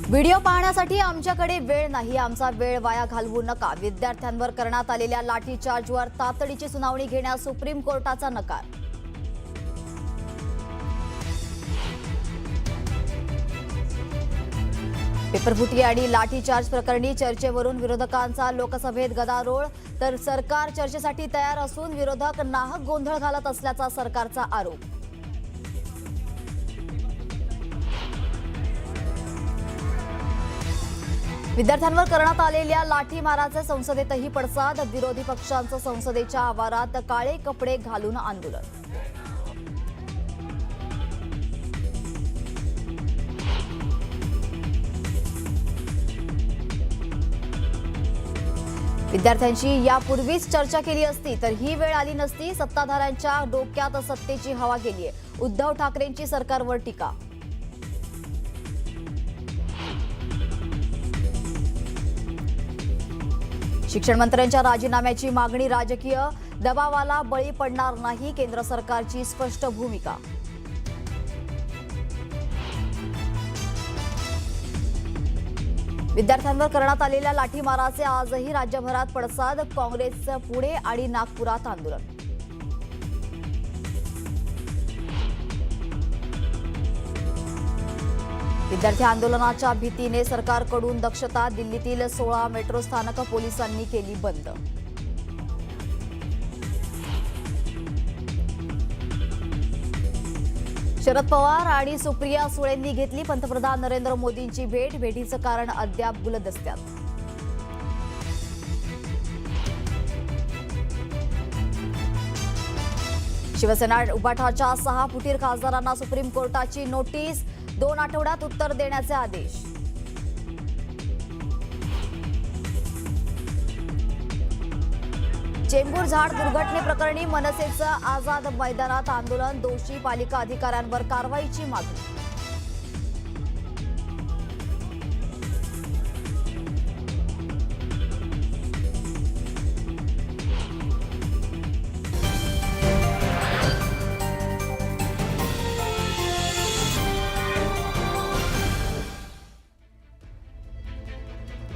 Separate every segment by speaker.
Speaker 1: Video पाहण्यासाठी आमच्याकडे वेळ नाही, आमचा वेळ वाया घालवू नका. विद्यार्थ्यांवर करण्यात आलेल्या लाठीचार्जवर तातडीची सुनावणी घेण्यास सुप्रीम कोर्टाचा नकार. पेपरफुटी आणि लाठीचार्ज प्रकरणी चर्चेवरून विरोधकांचा लोकसभेत गदारोळ, तर सरकार चर्चेसाठी तयार असून विरोधक नाहक गोंधळ घालत असल्याचा सरकारचा आरोप. विद्यार्थ्यांवर करण्यात आलेल्या लाठीमाराचे संसदेतही पडसाद, विरोधी पक्षांचं संसदेच्या आवारात काळे कपडे घालून आंदोलन. विद्यार्थ्यांशी यापूर्वीच चर्चा केली असती तर ही वेळ आली नसती. सत्ताधाऱ्यांच्या डोक्यात सत्तेची हवा गेलीय, उद्धव ठाकरेंची सरकारवर टीका. शिक्षण मंत्र्यांच्या राजीनाम्याची मागणी राजकीय दबावाला बळी पडणार नाही, केंद्र सरकारची स्पष्ट भूमिका. विद्यार्थ्यांवर करण्यात आलेल्या लाठीमाराचे आजही राज्यभरात पडसाद, काँग्रेसचं पुणे आणि नागपुरात आंदोलन. विद्यार्थी आंदोलनाच्या भीतीने सरकारकडून दक्षता, दिल्लीतील 16 मेट्रो स्थानकं पोलिसांनी केली बंद. शरद पवार आणि सुप्रिया सुळेंनी घेतली पंतप्रधान नरेंद्र मोदींची भेट, भेटीचं कारण अद्याप गुलदस्त्यात. शिवसेना उभाठाच्या 6 फुटीर खासदारांना सुप्रीम कोर्टाची नोटीस, 2 आठवड्यात उत्तर देण्याचे आदेश. चेंबूर झाड दुर्घटनेप्रकरणी मनसेचं आझाद मैदानात आंदोलन, दोषी पालिका अधिकाऱ्यांवर कारवाईची मागणी.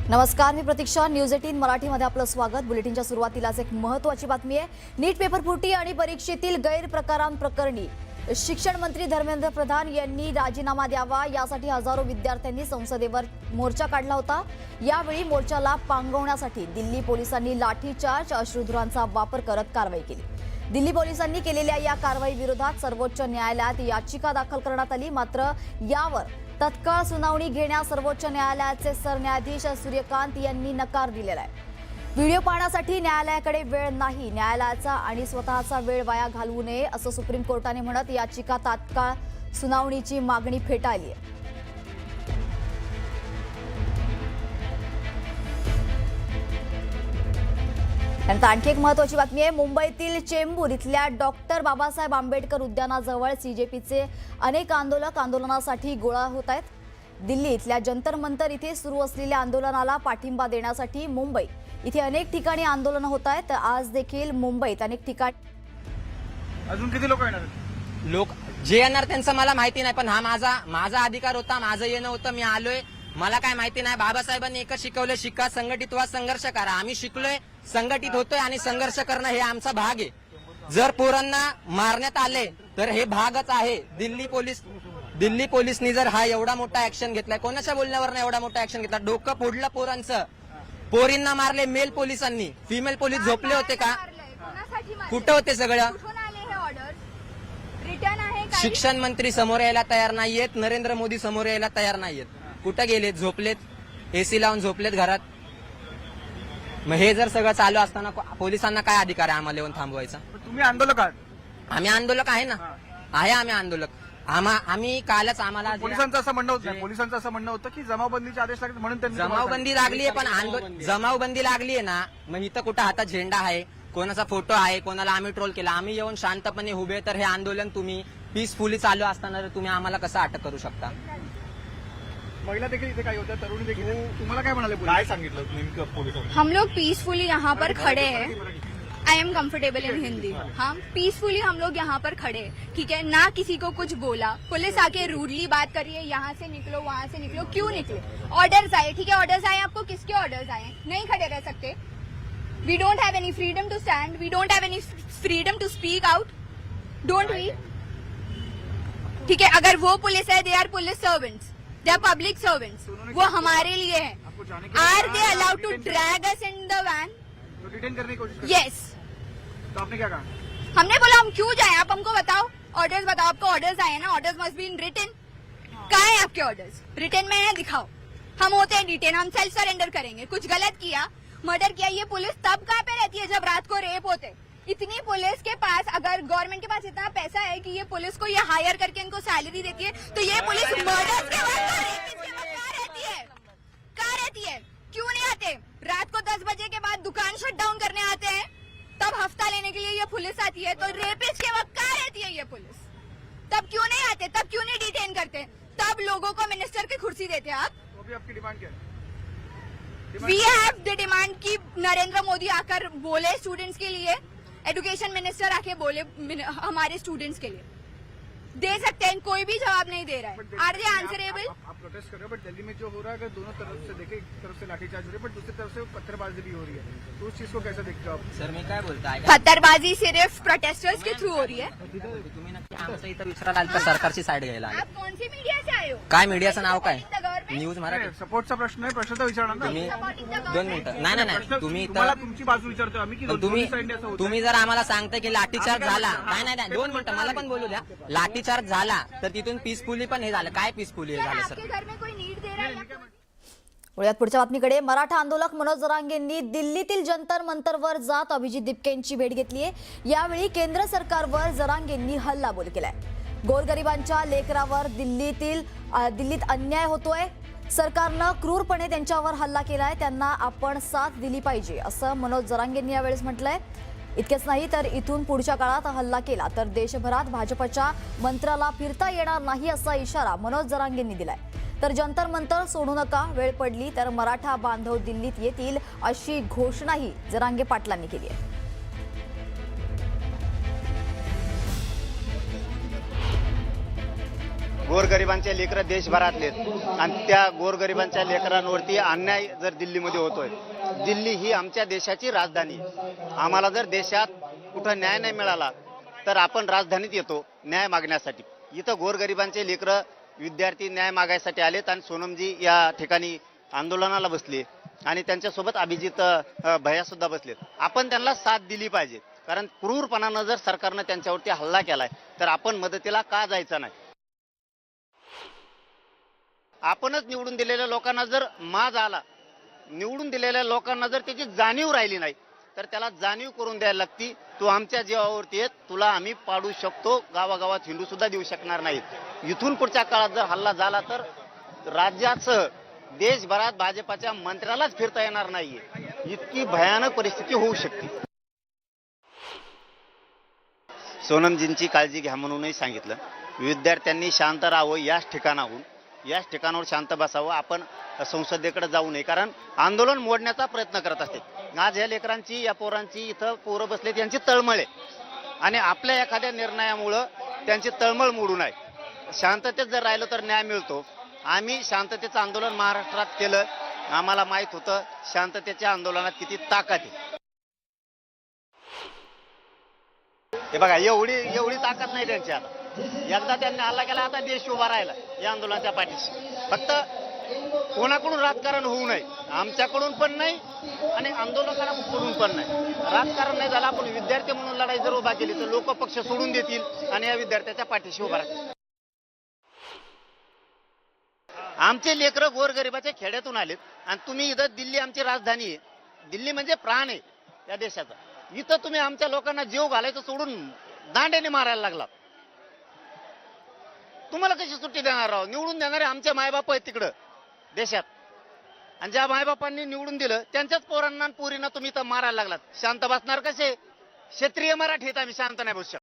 Speaker 1: नमस्कार, मी प्रतीक्षा. न्यूज 18 मराठीमध्ये आपलं स्वागत. बुलेटिनच्या सुरुवातीलाच एक महत्त्वाची बातमी आहे. नीट पेपरफुटी आणि परीक्षेतील गैरप्रकारांप्रकरणी शिक्षण मंत्री धर्मेंद्र प्रधान यांनी राजीनामा द्यावा, यासाठी हजारो विद्यार्थ्यांनी संसदेवर मोर्चा काढला होता. यावेळी मोर्चाला पांगवण्यासाठी दिल्ली पोलिसांनी लाठीचार्ज, अश्रुधुरांचा वापर करत कारवाई केली. दिल्ली पोलिसांनी केलेल्या या कारवाई विरोधात सर्वोच्च न्यायालयात याचिका दाखल करण्यात आली. मात्र यावर तत्काळ सुनावणी घेण्यास सर्वोच्च न्यायालयाचे सरन्यायाधीश सूर्यकांत यांनी नकार दिलेला आहे. व्हिडिओ पाहण्यासाठी न्यायालयाकडे वेळ नाही, न्यायालयाचा आणि स्वतःचा वेळ वाया घालवू नये असं सुप्रीम कोर्टाने म्हणत याचिका तात्काळ सुनावणीची मागणी फेटाळली आहे. त्यानंतर आणखी एक महत्त्वाची बातमी आहे. मुंबईतील चेंबूर इथल्या डॉक्टर बाबासाहेब आंबेडकर उद्यानाजवळ सीजेपीचे अनेक आंदोलक आंदोलनासाठी गोळा होत आहेत. दिल्ली इथल्या जंतर मंतर इथे सुरू असलेल्या आंदोलनाला पाठिंबा देण्यासाठी मुंबई इथे अनेक ठिकाणी आंदोलनं होत आहेत. आज देखील मुंबईत अनेक ठिकाणी.
Speaker 2: अजून किती लोक येणार?
Speaker 3: लोक जे येणार त्यांचं मला माहिती नाही, पण हा माझा अधिकार होता, माझं येणं होतं, मी आलोय. मला काय माहिती नाही. बाबासाहेबांनी एकच शिकवलं, शिका, संघटित व्हा, संघर्ष करा. आम्ही शिकलोय, संघटित होतोय आणि संघर्ष करणं हे आमचा भाग आहे. जर पोरांना मारण्यात आले तर हे भागच आहे. दिल्ली पोलिसनी जर हा एवढा मोठा ऍक्शन घेतलाय, कोणाच्या बोलण्यावर एवढा मोठा ऍक्शन घेतला, डोकं फोडलं पोरांचं. पोरींना मारले मेल पोलिसांनी, फिमेल पोलीस झोपले होते का? कुठं होते सगळं? शिक्षण मंत्री समोर यायला तयार नाहीयेत, नरेंद्र मोदी समोर यायला तयार नाहीयेत. कुठं गेलेत? झोपलेत, एसी लावून झोपलेत घरात. मग हे जर सगळं चालू असताना पोलिसांना काय अधिकार आहे आम्हाला येऊन थांबवायचा?
Speaker 2: तुम्ही आंदोलक आहात?
Speaker 3: आम्ही आंदोलक आहे ना, आहे आम्ही आंदोलक. आम्ही कालच आम्हाला
Speaker 2: पोलिसांचं असं म्हणणं होतं, पोलिसांचं असं म्हणणं होतं की जमावबंदीचे आदेश लागले म्हणून त्यांनी
Speaker 3: जमावबंदी लागलीये, पण जमावबंदी लागलीये ना, मग इथं कुठं हातात झेंडा आहे, कोणाचा फोटो आहे, कोणाला आम्ही ट्रोल केला, आम्ही येऊन शांतपणे उभे, तर हे आंदोलन तुम्ही पीसफुली चालू असताना तुम्ही आम्हाला कसं अटक करू शकता?
Speaker 2: महिला देखील इथे काही होत्या, तरुणी देखील. तुम्हाला काय म्हणाले? काय सांगितलं नेमकं पोलिसांनी?
Speaker 4: हम लोग पीसफुली यहाँ पर खड़े हैं I am comfortable in Hindi. हम पीसफुली हम लोग यहाँ पर खड़े हैं, ठीक है ना, किसी को कुछ बोला, पुलिस आके रूडली बात कर रही है, यहाँ से निकलो वहाँ से निकलो, क्यों निकले? ऑर्डर्स आए, ठीक है, ऑर्डर्स आए, आपको किसके ऑर्डर्स आए? नहीं खड़े रह सकते। We don't have any freedom to stand, we don't have any freedom to speak out, don't we? ठीक है, अगर वो पुलिस है, they are police servants, they are public servants, वो हमारे लिए है। Are they allowed to drag us in the van?
Speaker 2: Detain करने की कोशिश कर
Speaker 4: यस।
Speaker 2: तो आपने क्या कहा?
Speaker 4: हमने बोला हम क्यों जाए, आप हमको बताओ, ऑर्डर्स बताओ, आपको ऑर्डर्स आए ना, orders must be in return. कहाँ है आपके ऑर्डर्स? रिटन में है, दिखाओ। हम होते हैं डिटेन, हम सेल्फ सरेंडर करेंगे। कुछ गलत किया, मर्डर किया, ये पुलिस तब कहाँ पे रहती है जब रात को रेप होते? इतनी पुलिस के पास, अगर गवर्नमेंट के पास इतना पैसा है कि ये पुलिस को ये हायर करके इनको सैलरी देती है, तो ये पुलिस मर्डर के वक्त कहाँ रहती है? कहाँ रहती है? क्यों नहीं आते? रात को 10 बजे के बाद दुकान शट डाउन करने आते हैं, तब हफ्ता लेने के लिए ये पुलिस आती है। तो रेपिस्ट के वक्त कहाँ रहती है ये पुलिस? तब क्यों नहीं आते? तब क्यों नहीं डिटेन करते? तब लोगों को मिनिस्टर की कुर्सी देते आप?
Speaker 2: तो अभी आपकी डिमांड क्या है?
Speaker 4: वी हैव द डिमांड की नरेंद्र मोदी आकर बोले स्टूडेंट्स के लिए, एजुकेशन मिनिस्टर आके बोले हमारे स्टूडेंट्स के लिए। दे सकते हैं, कोई भी जवाब नहीं दे रहा है। Are they answerable?
Speaker 2: आप प्रोटेस्ट कर रहे हो, बट दिल्ली में जो हो रहा है, अगर दोनों तरफ से देखे, एक तरफ से लाठीचार्ज हो रही है, बट दूसरी तरफ से पत्थरबाजी भी हो रही है, तो उस चीज को कैसे देखते हो आप?
Speaker 3: सर मी काय बोलतो ऐका.
Speaker 4: पत्थरबाजी सिर्फ प्रोटेस्टर्स के थ्रू हो रही है।
Speaker 3: तुम्ही नक्की आमचं इथं विचारायला आलं तर सरकारची साईड घ्यायला आले.
Speaker 4: आप कौन सी मीडिया से आए हो?
Speaker 3: काय मीडियाचं नाव काय? न्यूज मराठी.
Speaker 2: सपोर्टचा प्रश्न आहे, प्रश्न तर विचारणार ना.
Speaker 3: तुम्ही 2 मिनिटं. नाही नाही नाही, तुम्ही
Speaker 2: तुम्हाला
Speaker 3: इथं
Speaker 2: तुमची बाजू विचारतोय आम्ही, की
Speaker 3: पण तुम्ही
Speaker 2: दोन्ही साईडने असं होतं.
Speaker 3: तुम्ही जर आम्हाला सांगताय की लाठीचार्ज झाला, नाही नाही नाही 2 मिनिटं मला पण बोलू द्या. लाठीचार्ज झाला तर तिथून पीसफुली पण हे झालं. काय पीसफुली हे झालं
Speaker 4: आपके
Speaker 3: सर?
Speaker 4: घर में कोई नीड दे रहा है?
Speaker 1: वळूयात पुढच्या बातमीकडे. मराठा आंदोलक मनोज जरांगेंनी दिल्लीतील जंतर मंतरवर जात अभिजित दिपकेंची भेट घेतली आहे. यावेळी केंद्र सरकारवर जरांगेंनी हल्लाबोल केलाय. गोरगरिबांच्या लेकरावर दिल्लीत अन्याय होतोय. सरकारनं क्रूरपणे त्यांच्यावर हल्ला केलाय. त्यांना आपण साथ दिली पाहिजे असं मनोज जरांगेंनी यावेळेस म्हटलंय. इतकेच नाही तर इथून पुढच्या काळात हल्ला केला तर देशभरात भाजपच्या मंत्र्याला फिरता येणार नाही असा इशारा मनोज जरांगेंनी दिलाय. तर जंतर मंतर सोडू नका, वेळ पडली तर मराठा बांधव दिल्लीत येतील अशी घोषणाही जरांगे पाटलांनी केली आहे.
Speaker 5: गोरगरिबांचे लेकरं देशभरातले आणि त्या गोरगरिबांच्या लेकरांवरती अन्याय जर दिल्लीमध्ये होतोय. दिल्ली ही आमच्या देशाची राजधानी आहे. आम्हाला जर देशात कुठं न्याय नाही मिळाला तर आपण राजधानीत येतो न्याय मागण्यासाठी. इथं गोरगरिबांचे लेकरं विद्यार्थी न्याय मागायसाठी आलेत आणि सोनमजी या ठिकाणी आंदोलनाला बसले आणि त्यांच्यासोबत अभिजित भैया सुद्धा बसलेत. आपण त्यांना साथ दिली पाहिजे, कारण क्रूरपणानं जर सरकारनं त्यांच्यावरती हल्ला केलाय तर आपण मदतीला का जायचं नाही? आपणच निवडून दिलेल्या लोकांना जर माज आला, निवडून दिलेल्या लोकांना जर त्याची जाणीव राहिली नाही तर त्याला जाणीव करून द्यायला लागती. तू आमच्या जीवावरती येत, तुला आम्ही पाडू शकतो, गावागावात हिंदू सुद्धा देऊ शकणार नाहीत. इथून पुढच्या काळात जर हल्ला झाला तर राज्याचं देशभरात भाजपाच्या मंत्र्यालाच फिरता येणार नाहीये. इतकी भयानक परिस्थिती होऊ शकते. सोनमजींची काळजी घ्या म्हणूनही सांगितलं. विद्यार्थ्यांनी शांत राहावं, याच ठिकाणावर शांत बसावं. आपण संसदेकडे जाऊ नये, कारण आंदोलन मोडण्याचा प्रयत्न करत असते. आज या लेकरांची, या पोरांची, इथं पोरं बसलेत, यांची तळमळ आहे आणि आपल्या एखाद्या निर्णयामुळं त्यांची तळमळ मोडू नये. शांततेत जर राहिलो तर न्याय मिळतो. आम्ही शांततेचं आंदोलन महाराष्ट्रात केलं, आम्हाला माहित होतं शांततेच्या आंदोलनात किती ताकद आहे. हे बघा, एवढी ताकद नाही त्यांची. आता एकदा त्यांनी हल्ला केला, आता देश उभा राहिला या आंदोलनाच्या पाठीशी. फक्त कोणाकडून राजकारण होऊ नये, आमच्याकडून पण नाही आणि आंदोलकांकडून पण नाही. राजकारण नाही झालं, आपण विद्यार्थी म्हणून लढाई जर उभा केली तर लोक पक्ष सोडून देतील आणि या विद्यार्थ्याच्या पाठीशी उभा राहतील. आमचे लेकरं गोरगरिबाच्या खेड्यातून आलेत आणि तुम्ही इथं, दिल्ली आमची राजधानी आहे, दिल्ली म्हणजे प्राण आहे या देशाचा. इथं तुम्ही आमच्या लोकांना जीव घालायचं सोडून दांड्याने मारायला लागला. तुम्हाला कशी सुट्टी देणार आहोत? निवडून देणारे आमचे मायबाप आहेत तिकडं देशात, आणि ज्या मायबापांनी निवडून दिलं त्यांच्याच पोरांना पोरींना तुम्ही इथं मारायला लागलात. शांत बसणार कसे? क्षेत्रीय मराठीत आम्ही शांत नाही बसू शकत.